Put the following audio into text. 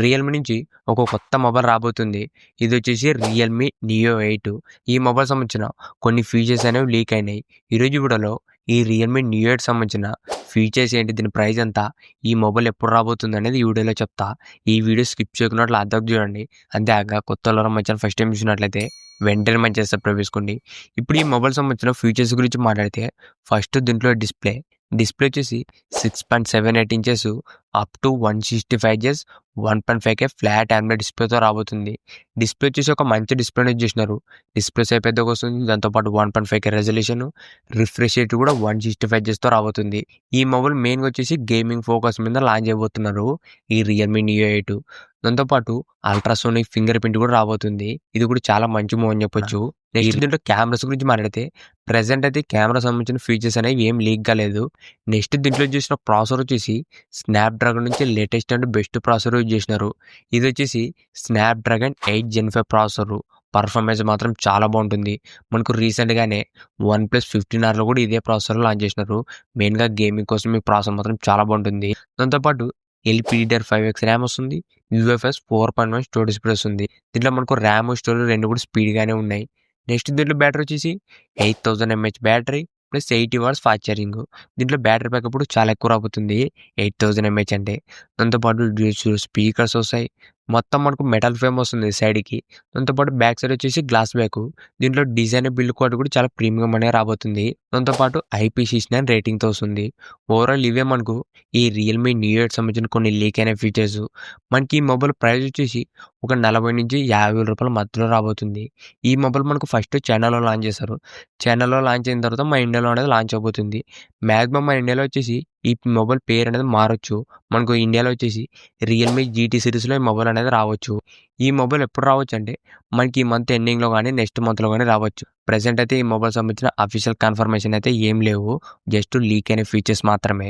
Realme నుంచి ఒక కొత్త మొబైల్ రాబోతుంది. ఇదొచ్చేసి రియల్‌మీ నియో 8. ఈ మొబైల్ సంబంధించిన కొన్ని ఫీచర్స్ అనేవి లీక్ అయినాయి. ఈరోజు వీడియోలో ఈ రియల్‌మీ నియో 8 సంబంధించిన ఫీచర్స్ ఏంటి? దీని ప్రైస్ ఎంత? ఈ మొబైల్ ఎప్పుడు రాబోతుందనేది ఈ వీడియోలో చెప్తా. ఈ వీడియో స్కిప్ చేయకున్నట్లు అర్థం చూడండి. అంతేకాక కొత్తోళ్ళెవరైనా మన ఛానల్ ఫస్ట్ టైం చూసినట్లయితే వెంటనే మన ఛానల్ సబ్స్క్రైబ్ చేసుకోండి. ఇప్పుడు ఈ మొబైల్ సంబంధించిన ఫీచర్స్ గురించి మాట్లాడితే ఫస్ట్ దీంట్లో డిస్ప్లే వచ్చేసి 6.78 inches up to 165 Hz 1.5K flat AMOLED డిస్ప్లేతో రాబోతుంది. డిస్ప్లే వచ్చేసి ఒక మంచి డిస్ప్లేని యూజ్ చేసినారు. డిస్ప్లే సైజ్ పెద్దగా వస్తుంది. దాంతోపాటు 1.5K రెజల్యూషన్, రిఫ్రెష్ రేట్ కూడా 165 Hzతో రాబోతుంది. ఈ మొబైల్ మెయిన్గా వచ్చేసి గేమింగ్ ఫోకస్ మీద లాంచ్ చేయబోతున్నారు ఈ రియల్మీ నియో 8. దాంతోపాటు అల్ట్రాసోనిక్ ఫింగర్ ప్రింట్ కూడా రాబోతుంది. ఇది కూడా చాలా మంచి మూవ్ అని చెప్పొచ్చు. నెక్స్ట్ దీంట్లో కెమెరాస్ గురించి మాట్లాడితే ప్రెసెంట్ అయితే కెమెరా సంబంధించిన ఫీచర్స్ అనేవి ఏం లీక్ కాలేదు. నెక్స్ట్ దీంట్లో చూసిన ప్రాసెసర్ వచ్చేసి స్నాప్డ్రాగన్ నుంచి latest and best processor use చేసినారు. ఇది వచ్చేసి స్నాప్డ్రాగన్ 8 Gen 5 ప్రాసెసర్. పర్ఫార్మెన్స్ మాత్రం చాలా బాగుంటుంది. మనకు రీసెంట్గానే OnePlus 15R కూడా ఇదే ప్రాసెసర్ లాంచ్ చేసినారు. మెయిన్గా గేమింగ్ కోసం ఈ ప్రాసెసర్ మాత్రం చాలా బాగుంటుంది. దాంతోపాటు LPDDR5X ర్యామ్ వస్తుంది. UFS 4.1 స్టోరేజ్ స్పేస్ ఉంది. దీంట్లో మనకు ర్యామ్ స్టోరేజ్ రెండు కూడా స్పీడ్గానే ఉన్నాయి. నెక్స్ట్ దీంట్లో బ్యాటరీ వచ్చేసి 8000 mAh battery plus 80 watts fast charging. దీంట్లో బ్యాటరీ బ్యాకప్ కూడా చాలా ఎక్కువ రాబోతుంది 8000 mAh అంటే. దాంతోపాటు స్పీకర్స్ వస్తాయి. మొత్తం మనకు మెటల్ ఫ్రేమ్ వస్తుంది సైడ్కి. దాంతోపాటు బ్యాక్ సైడ్ వచ్చేసి గ్లాస్ బ్యాక్. దీంట్లో డిజైన్ బిల్డ్ క్వాలిటీ కూడా చాలా ప్రీమియం అనే రాబోతుంది. దాంతోపాటు IP69 రేటింగ్తో వస్తుంది. ఓవరాల్ ఇవే మనకు ఈ రియల్మీ నియో 8 సంబంధించిన కొన్ని లీక్ అయిన ఫీచర్స్. మనకి ఈ మొబైల్ ప్రైస్ వచ్చేసి ఒక 40 నుంచి 50,000 రూపాయల మధ్యలో రాబోతుంది. ఈ మొబైల్ మనకు ఫస్ట్ చైనాలో లాంచ్ చేశారు. చైనాలో లాంచ్ అయిన తర్వాత మన ఇండియాలో అనేది లాంచ్ అవబోతుంది. మ్యాక్సిమం మన ఇండియాలో వచ్చేసి ఈ మొబైల్ పేరు అనేది మారొచ్చు. మనకు ఇండియాలో వచ్చేసి రియల్మీ GT సిరీస్లో ఈ మొబైల్ అనేది రావచ్చు. ఈ మొబైల్ ఎప్పుడు రావచ్చు అంటే మనకి ఈ మంత్ ఎండింగ్లో కానీ నెక్స్ట్ మంత్లో కానీ రావచ్చు. ప్రెసెంట్ అయితే ఈ మొబైల్ సంబంధించిన అఫీషియల్ కన్ఫర్మేషన్ అయితే ఏం లేవు. జస్ట్ లీక్ అయిన ఫీచర్స్ మాత్రమే.